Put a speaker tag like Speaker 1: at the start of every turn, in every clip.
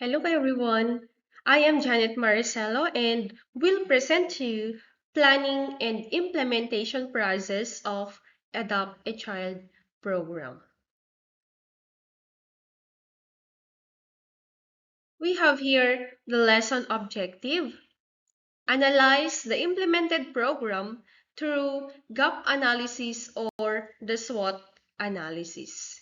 Speaker 1: Hello everyone. I am Janet Marcelo and will present to you planning and implementation process of Adopt a Child program. We have here the lesson objective. Analyze the implemented program through gap analysis or the SWOT analysis.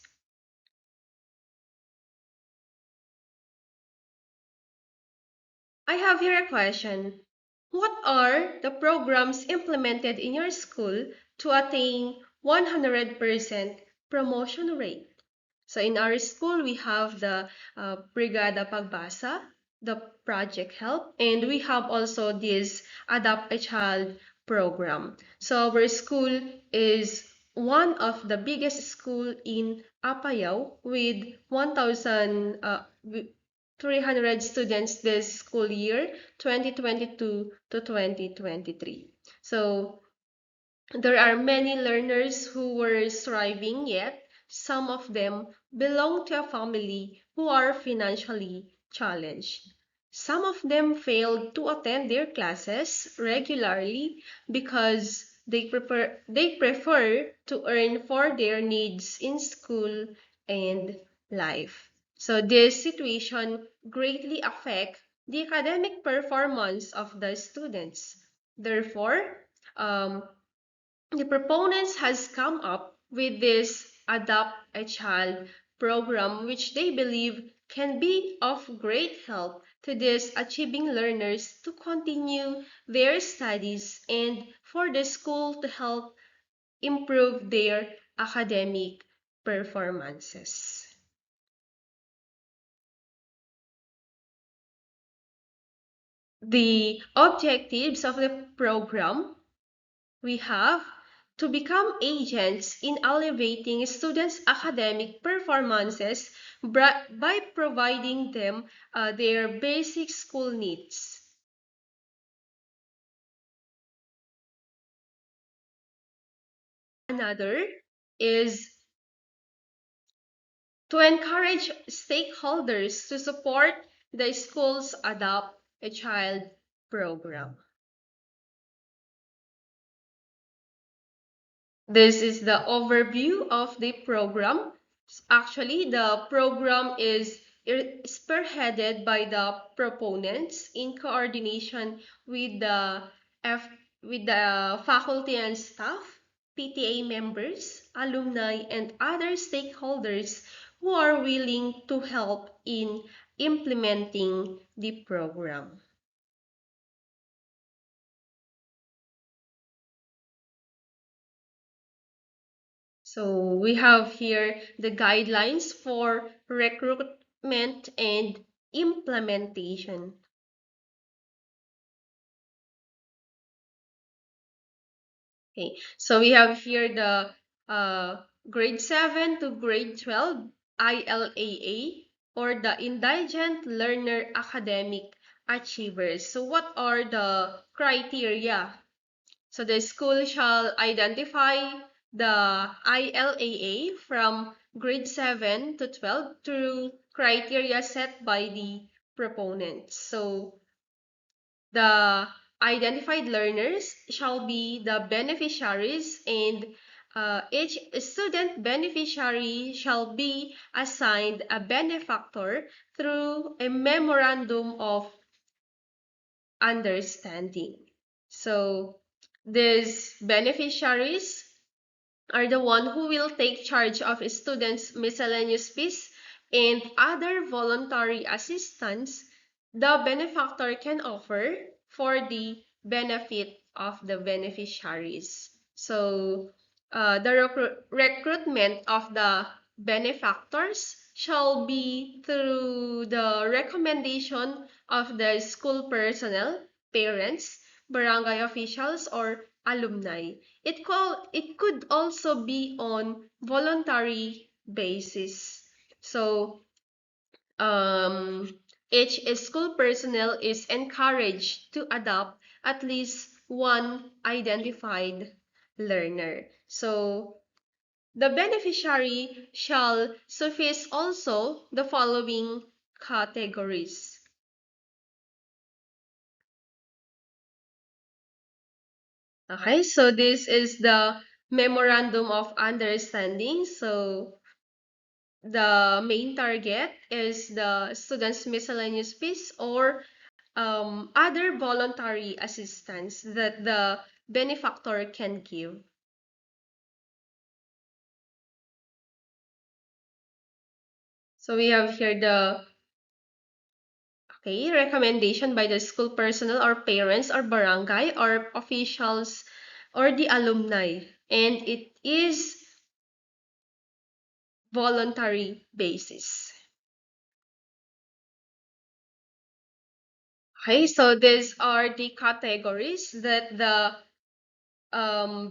Speaker 1: I have here a question. What are the programs implemented in your school to attain 100% promotion rate? So in our school, we have the Brigada Pagbasa, the Project Help, and we have also this Adopt a Child program. So our school is one of the biggest school in Apayao with 1,300 students this school year, 2022 to 2023. So there are many learners who were striving, yet some of them belong to a family who are financially challenged. Some of them failed to attend their classes regularly because they prefer to earn for their needs in school and life. So this situation greatly affects the academic performance of the students. Therefore, um, the proponents has come up with this Adopt a Child program, which they believe can be of great help to these achieving learners to continue their studies and for the school to help improve their academic performances. The objectives of the program we have to become agents in elevating students' academic performances by providing them their basic school needs. Another is to encourage stakeholders to support the school's Adopt a Child program. This is the overview of the program. Actually, the program is spearheaded by the proponents in coordination with F with the faculty and staff, PTA members, alumni, and other stakeholders who are willing to help in implementing the program. So we have here the guidelines for recruitment and implementation. Okay, so we have here the grade 7 to grade 12 ILAA, or the Indigent Learner Academic Achievers. So what are the criteria? So the school shall identify the ILAA from grade 7 to 12 through criteria set by the proponents. So the identified learners shall be the beneficiaries, and each student beneficiary shall be assigned a benefactor through a memorandum of understanding. So these beneficiaries are the one who will take charge of students' miscellaneous fees and other voluntary assistance the benefactor can offer for the benefit of the beneficiaries. So the recruitment of the benefactors shall be through the recommendation of the school personnel, parents, barangay officials, or alumni. It could also be on voluntary basis. So um, each school personnel is encouraged to adopt at least one identified learner. So the beneficiary shall suffice also the following categories. Okay, so this is the Memorandum of Understanding. So the main target is the students' miscellaneous fees or other voluntary assistance that the benefactor can give. So we have here the recommendation by the school personnel or parents or barangay or officials or the alumni. And it is voluntary basis. Okay, so these are the categories that the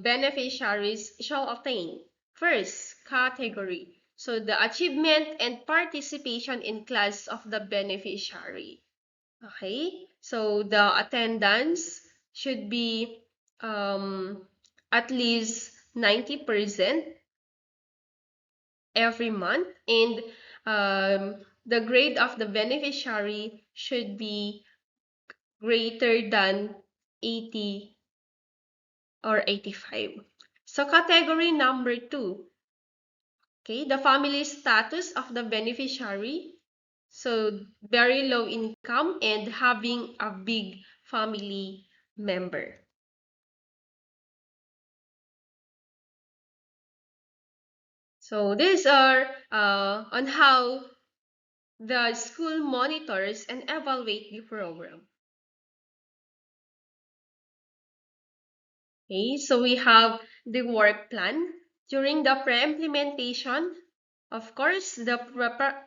Speaker 1: beneficiaries shall attain. First category. So the achievement and participation in class of the beneficiary. Okay, so the attendance should be at least 90% every month, and the grade of the beneficiary should be greater than 80 or 85. So category number 2, okay, the family status of the beneficiary. So very low income and having a big family member. So these are on how the school monitors and evaluate the program. Okay, so we have the work plan. During the pre-implementation, of course, the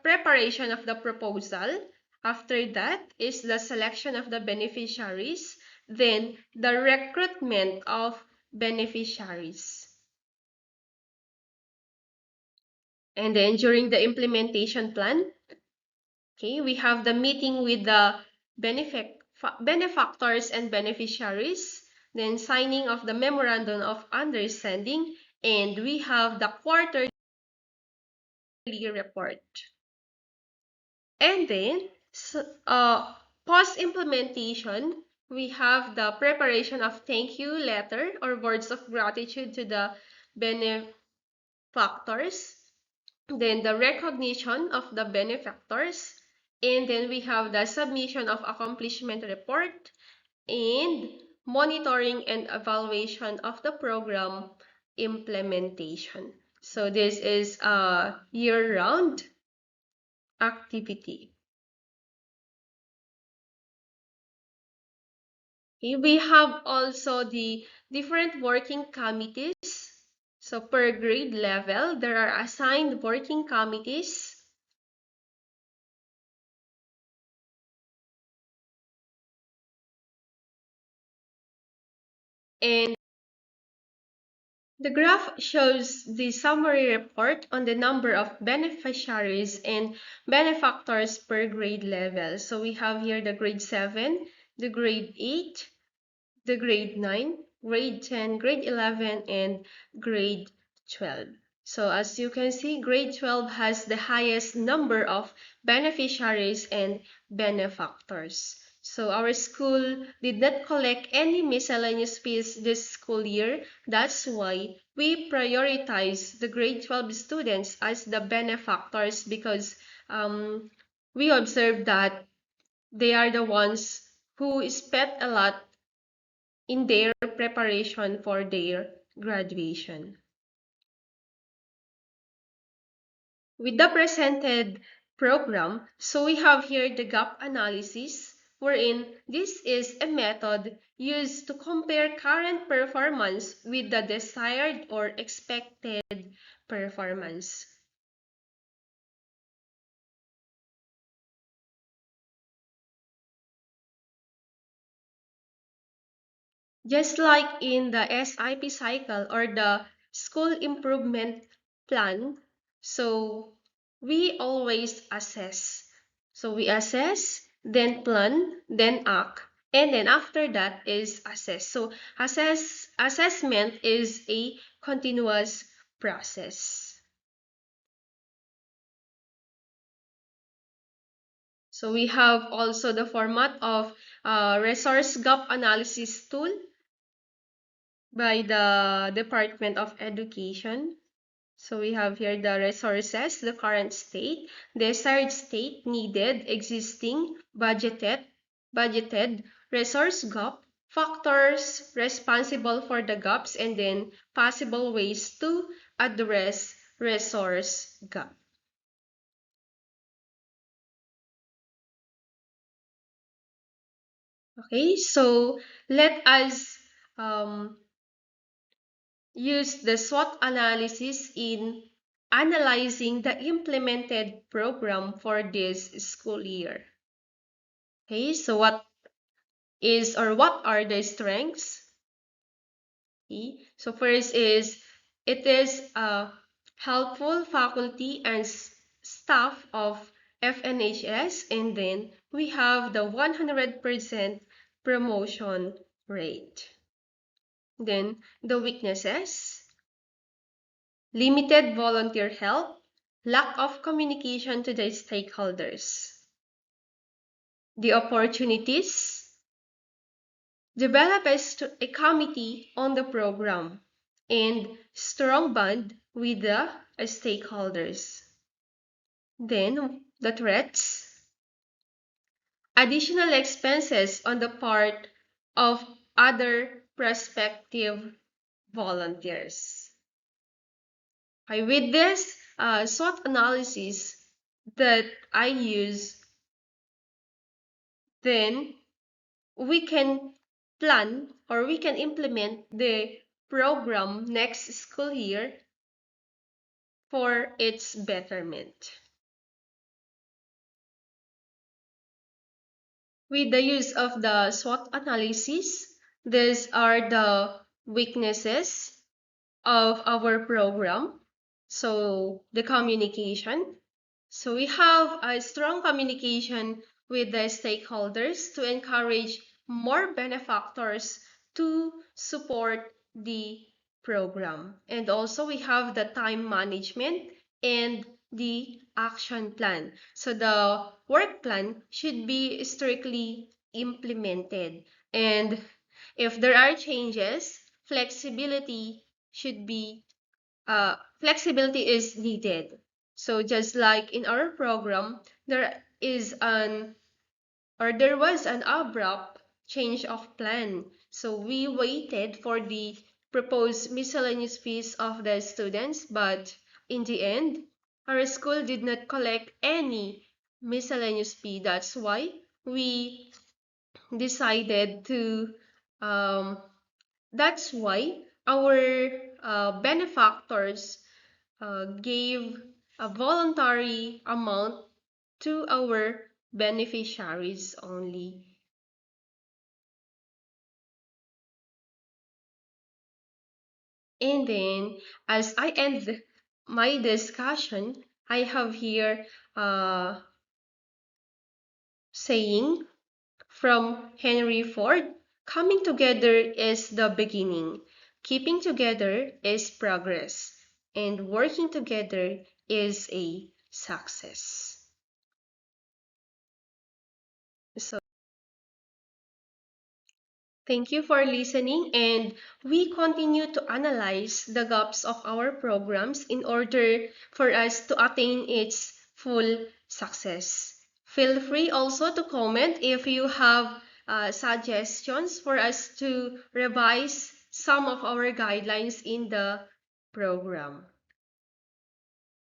Speaker 1: preparation of the proposal. After that is the selection of the beneficiaries, then the recruitment of beneficiaries. And then during the implementation plan, okay, we have the meeting with the benefactors and beneficiaries, then signing of the memorandum of understanding, and we have the quarterly report. And then, post-implementation, we have the preparation of thank you letter or words of gratitude to the benefactors, then the recognition of the benefactors, and then we have the submission of accomplishment report and monitoring and evaluation of the program implementation. So this is a year-round activity. Okay, we have also the different working committees. So per grade level, there are assigned working committees. And the graph shows the summary report on the number of beneficiaries and benefactors per grade level. So we have here the grade 7, the grade 8, the grade 9, grade 10, grade 11, and grade 12. So as you can see, grade 12 has the highest number of beneficiaries and benefactors. So our school did not collect any miscellaneous fees this school year. That's why we prioritize the grade 12 students as the benefactors, because we observed that they are the ones who spent a lot in their preparation for their graduation. With the presented program, so we have here the gap analysis, wherein this is a method used to compare current performance with the desired or expected performance. Just like in the SIP cycle or the school improvement plan, so we always assess. So we assess, then plan, then act, and then after that is assess. So assessment is a continuous process. So we have also the format of resource gap analysis tool by the Department of Education. So we have here the resources, the current state, desired state, needed, existing, budgeted, resource gap, factors responsible for the gaps, and then possible ways to address resource gap. Okay, so let us um, use the SWOT analysis in analyzing the implemented program for this school year. Okay, so what are the strengths? Okay, so first is it is a helpful faculty and staff of FNHS, and then we have the 100% promotion rate. Then the weaknesses: limited volunteer help, lack of communication to the stakeholders. The opportunities: develop a committee on the program and strong bond with the stakeholders. Then the threats: additional expenses on the part of other prospective volunteers. Okay, with this SWOT analysis that I use, then we can plan or we can implement the program next school year for its betterment. With the use of the SWOT analysis, these are the weaknesses of our program. So the communication. So we have a strong communication with the stakeholders to encourage more benefactors to support the program. And also we have the time management and the action plan. So the work plan should be strictly implemented. And if there are changes, flexibility is needed. So just like in our program, there was an abrupt change of plan. So we waited for the proposed miscellaneous fees of the students, but in the end, our school did not collect any miscellaneous fee. That's why we decided to um, that's why our benefactors gave a voluntary amount to our beneficiaries only. And then, as I end my discussion, I have here saying from Henry Ford: coming together is the beginning, keeping together is progress, and working together is a success. So, thank you for listening, and we continue to analyze the gaps of our programs in order for us to attain its full success. Feel free also to comment if you have suggestions for us to revise some of our guidelines in the program.